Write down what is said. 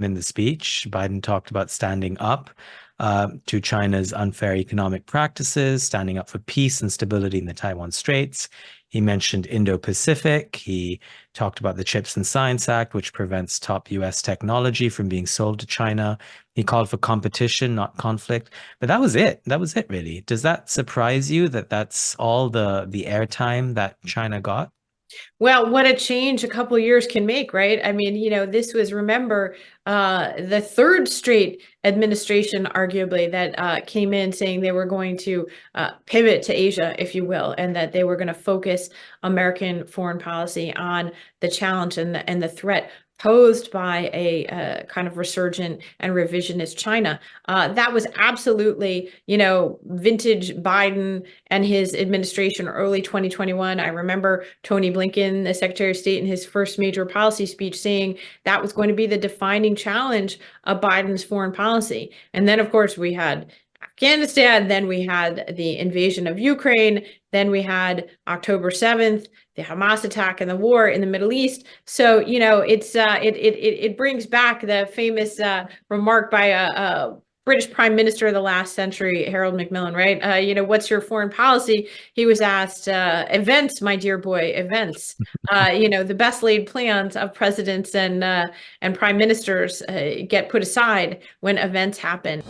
in the speech, Biden talked about standing up to China's unfair economic practices, standing up for peace and stability in the Taiwan Straits. He mentioned Indo-Pacific. He talked about the Chips and Science Act, which prevents top US technology from being sold to China. He called for competition, not conflict. But that was it. That was it, really. Does that surprise you that that's all the airtime that China got? Well, what a change a couple years can make, right? I mean, this was, remember, the third straight administration, arguably, that came in saying they were going to pivot to Asia, if you will, and that they were going to focus American foreign policy on the challenge and the threat posed by a kind of resurgent and revisionist China. That was absolutely, vintage Biden and his administration, early 2021. I remember Tony Blinken, the Secretary of State, in his first major policy speech saying that was going to be the defining challenge of Biden's foreign policy. And then, of course, we had Afghanistan, then we had the invasion of Ukraine, then we had October 7th, the Hamas attack and the war in the Middle East. So, it brings back the famous remark by a British Prime Minister of the last century, Harold Macmillan, right? What's your foreign policy? He was asked, events, my dear boy, events. The best laid plans of presidents and prime ministers get put aside when events happen.